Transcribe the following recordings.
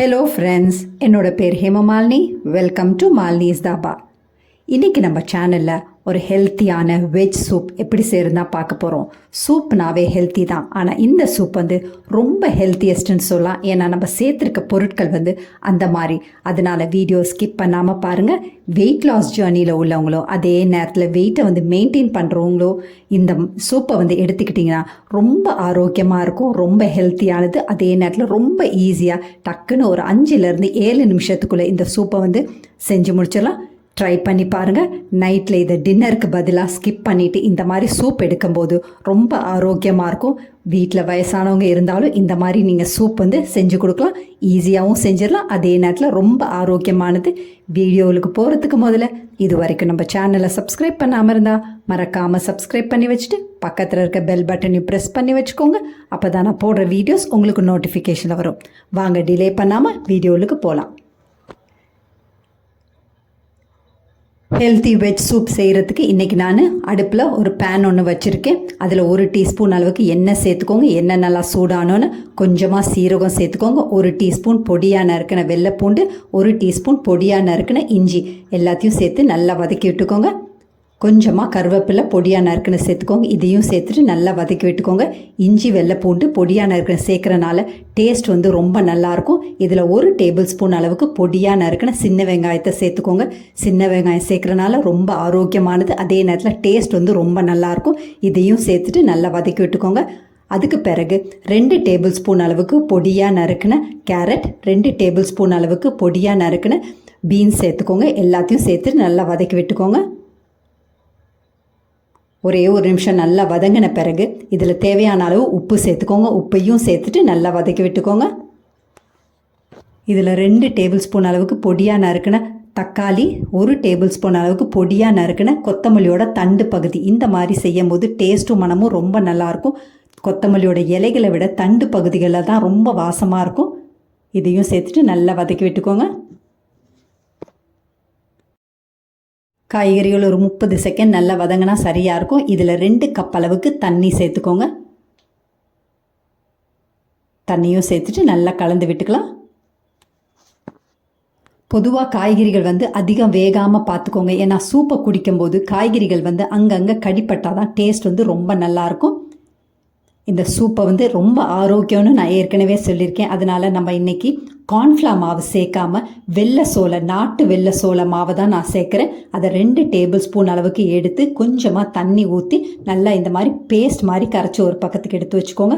Hello friends, என்னோட பேர் Hemamalini. Welcome to Malini's dhaba. இன்றைக்கி நம்ம சேனலில் ஒரு ஹெல்த்தியான வெஜ் சூப் எப்படி செய்யறதுனா பார்க்க போகிறோம். சூப்னாவே ஹெல்த்தி தான், ஆனால் இந்த சூப் ரொம்ப ஹெல்த்தியஸ்ட்டுன்னு சொல்லலாம். ஏன்னா நம்ம சேர்த்துருக்க பொருட்கள் அந்த மாதிரி. அதனால் வீடியோ ஸ்கிப் பண்ணாமல் பாருங்கள். வெயிட் லாஸ் ஜேர்னியில் உள்ளவங்களோ அதே நேரத்தில் வெயிட்டை மெயின்டைன் பண்ணுறவங்களோ இந்த சூப்பை எடுத்துக்கிட்டிங்கன்னா ரொம்ப ஆரோக்கியமாக இருக்கும், ரொம்ப ஹெல்த்தியானது. அதே நேரத்தில் ரொம்ப ஈஸியாக டக்குன்னு ஒரு 5-7 நிமிஷத்துக்குள்ளே இந்த சூப்பை செஞ்சு முடிச்சிடலாம். ட்ரை பண்ணி பாருங்கள். நைட்டில் இதை டின்னருக்கு பதிலாக ஸ்கிப் பண்ணிவிட்டு இந்த மாதிரி சூப் எடுக்கும்போது ரொம்ப ஆரோக்கியமாக இருக்கும். வீட்டில் வயசானவங்க இருந்தாலும் இந்த மாதிரி நீங்கள் சூப் செஞ்சு கொடுக்கலாம். ஈஸியாகவும் செஞ்சிடலாம், அதே நேரத்தில் ரொம்ப ஆரோக்கியமானது. வீடியோவுக்கு போகிறதுக்கு முதல்ல இது வரைக்கும் நம்ம சேனலை சப்ஸ்கிரைப் பண்ணாமல் இருந்தால் மறக்காமல் சப்ஸ்கிரைப் பண்ணி வச்சுட்டு பக்கத்தில் இருக்க பெல் பட்டனையும் ப்ரெஸ் பண்ணி வச்சுக்கோங்க. அப்போ தான் நான் போடுற வீடியோஸ் உங்களுக்கு நோட்டிஃபிகேஷனில் வரும். வாங்க டிலே பண்ணாமல் வீடியோவுக்கு போகலாம். ஹெல்த்தி வெஜ் சூப் செய்கிறதுக்கு இன்றைக்கி நான் அடுப்பில் ஒரு பேன் ஒன்று வச்சுருக்கேன். அதில் 1 டீஸ்பூன் அளவுக்கு எண்ணெய் சேர்த்துக்கோங்க. எண்ணெய் நல்லா சூடானோன்னு கொஞ்சமாக சீரகம் சேர்த்துக்கோங்க. 1 டீஸ்பூன் பொடியாக நறுக்கின வெள்ளைப்பூண்டு, 1 டீஸ்பூன் பொடியாக நறுக்கின இஞ்சி எல்லாத்தையும் சேர்த்து நல்லா வதக்கி விட்டுக்கோங்க. கொஞ்சமாக கருவேப்பிலை பொடியாக நறுக்கின சேர்த்துக்கோங்க. இதையும் சேர்த்துட்டு நல்லா வதக்கி விட்டுக்கோங்க. இஞ்சி வெள்ளைப்பூண்டு பொடியாக நறுக்கின சேர்க்குறனால டேஸ்ட் ரொம்ப நல்லாயிருக்கும். இதில் 1 டேபிள் ஸ்பூன் அளவுக்கு பொடியாக நறுக்கின சின்ன வெங்காயத்தை சேர்த்துக்கோங்க. சின்ன வெங்காயம் சேர்க்குறனால ரொம்ப ஆரோக்கியமானது, அதே நேரத்தில் டேஸ்ட் ரொம்ப நல்லாயிருக்கும். இதையும் சேர்த்துட்டு நல்லா வதக்கி விட்டுக்கோங்க. அதுக்கு பிறகு 2 டேபிள் ஸ்பூன் அளவுக்கு பொடியாக நறுக்கின கேரட், 2 டேபிள் ஸ்பூன் அளவுக்கு பொடியாக நறுக்கின பீன்ஸ் சேர்த்துக்கோங்க. எல்லாத்தையும் சேர்த்துட்டு நல்லா வதக்கி விட்டுக்கோங்க. ஒரே ஒரு நிமிஷம் நல்லா வதங்கின பிறகு இதில் தேவையான அளவு உப்பு சேர்த்துக்கோங்க. உப்பையும் சேர்த்துட்டு நல்லா வதக்கி விட்டுக்கோங்க. இதில் 2 டேபிள் ஸ்பூன் அளவுக்கு பொடியாக நறுக்கின தக்காளி, 1 டேபிள் ஸ்பூன் அளவுக்கு பொடியாக நறுக்கின கொத்தமல்லியோட தண்டு பகுதி. இந்த மாதிரி செய்யும் போது டேஸ்ட்டும் மனமும் ரொம்ப நல்லாயிருக்கும். கொத்தமல்லியோட இலைகளை விட தண்டு பகுதிகளில் தான் ரொம்ப வாசமாக இருக்கும். இதையும் சேர்த்துட்டு நல்லா வதக்கி விட்டுக்கோங்க. காய்கறிகள் ஒரு 30 செகண்ட் நல்லா வதங்கினா சரியாக இருக்கும். இதில் 2 கப் அளவுக்கு தண்ணி சேர்த்துக்கோங்க. தண்ணியும் சேர்த்துட்டு நல்லா கலந்து விட்டுக்கலாம். பொதுவாக காய்கறிகள் அதிகம் வேகாமல் பார்த்துக்கோங்க. ஏன்னா சூப்பை குடிக்கும்போது காய்கறிகள் அங்கங்கே கடிப்பட்டால் தான் டேஸ்ட் ரொம்ப நல்லாயிருக்கும். இந்த சூப்பை ரொம்ப ஆரோக்கியம்னு நான் ஏற்கனவே சொல்லியிருக்கேன். அதனால் நம்ம இன்றைக்கி கார்ன்ஃப்ளவர் மாவு சேர்க்காமல் வெள்ளை சோள, நாட்டு வெள்ளை சோள மாவை தான் நான் சேர்க்குறேன். அதை 2 டேபிள் ஸ்பூன் அளவுக்கு எடுத்து கொஞ்சமாக தண்ணி ஊற்றி நல்லா இந்த மாதிரி பேஸ்ட் மாதிரி கரைச்சி ஒரு பக்கத்துக்கு எடுத்து வச்சுக்கோங்க.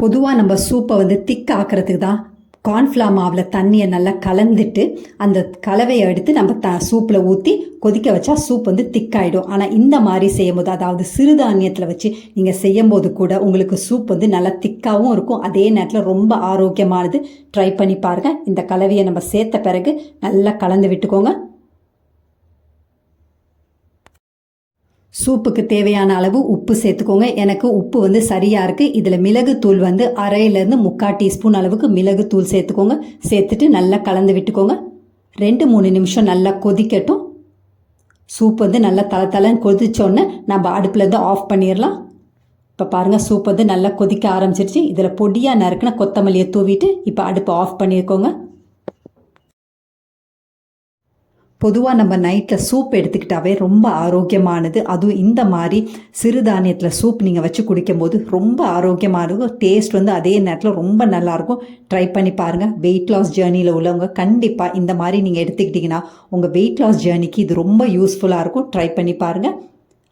பொதுவாக நம்ம சூப்பை திக் ஆக்கிறதுக்கு தான் கார்ன்ஃப்ளவர் மாவில் தண்ணியை நல்லா கலந்துட்டு அந்த கலவையை எடுத்து நம்ம சூப்பில் ஊற்றி கொதிக்க வச்சா சூப் திக்காயிடும். ஆனால் இந்த மாதிரி செய்யும் போது, அதாவது சிறுதானியத்தில் வச்சு நீங்கள் செய்யும் போது கூட உங்களுக்கு சூப் நல்லா திக்காகவும் இருக்கும், அதே நேரத்தில் ரொம்ப ஆரோக்கியமானது. ட்ரை பண்ணி பாருங்கள். இந்த கலவையை நம்ம சேர்த்த பிறகு நல்லா கலந்து விட்டுக்கோங்க. சூப்புக்கு தேவையான அளவு உப்பு சேர்த்துக்கோங்க. எனக்கு உப்பு சரியாக இருக்குது. இதில் மிளகுத்தூள் 1/2 3/4 டீஸ்பூன் அளவுக்கு மிளகுத்தூள் சேர்த்துக்கோங்க. சேர்த்துட்டு நல்லா கலந்து விட்டுக்கோங்க. 2-3 நிமிஷம் நல்லா கொதிக்கட்டும். சூப் நல்லா தளன்னு கொதிச்சோன்னே நம்ம அடுப்புலேருந்து ஆஃப் பண்ணிடலாம். இப்போ பாருங்கள், சூப் நல்லா கொதிக்க ஆரம்பிச்சிருச்சு. இதில் பொடியாக நறுக்கின கொத்தமல்லியை தூவிட்டு இப்போ அடுப்பை ஆஃப் பண்ணியிருக்கோங்க. பொதுவாக நம்ம நைட்டில் சூப் எடுத்துக்கிட்டாவே ரொம்ப ஆரோக்கியமானது. அதுவும் இந்த மாதிரி சிறுதானியத்தில் சூப் நீங்கள் வச்சு குடிக்கும்போது ரொம்ப ஆரோக்கியமாக இருக்கும். டேஸ்ட் அதே நேரத்தில் ரொம்ப நல்லாயிருக்கும். ட்ரை பண்ணி பாருங்கள். வெயிட் லாஸ் ஜேர்னியில் உள்ளவங்க கண்டிப்பாக இந்த மாதிரி நீங்கள் எடுத்துக்கிட்டிங்கன்னா உங்கள் வெயிட் லாஸ் ஜேர்னிக்கு இது ரொம்ப யூஸ்ஃபுல்லாக இருக்கும். ட்ரை பண்ணி பாருங்கள்.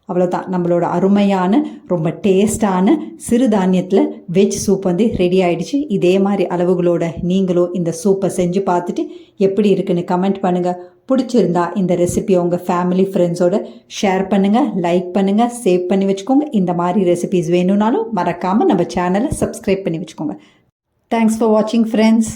அவ்வளோதான், நம்மளோட அருமையான ரொம்ப டேஸ்டான சிறுதானியத்தில் வெஜ் சூப் ரெடி ஆகிடுச்சு. இதே மாதிரி அளவுகளோட நீங்களும் இந்த சூப்பை செஞ்சு பார்த்துட்டு எப்படி இருக்குன்னு கமெண்ட் பண்ணுங்கள். பிடிச்சிருந்தா இந்த ரெசிபியை உங்கள் ஃபேமிலி ஃப்ரெண்ட்ஸோட ஷேர் பண்ணுங்கள், லைக் பண்ணுங்கள், சேவ் பண்ணி வச்சுக்கோங்க. இந்த மாதிரி ரெசிபிஸ் வேணும்னாலும் மறக்காமல் நம்ம சேனலை சப்ஸ்கிரைப் பண்ணி வச்சுக்கோங்க. தேங்க்ஸ் ஃபார் வாட்சிங் ஃப்ரெண்ட்ஸ்.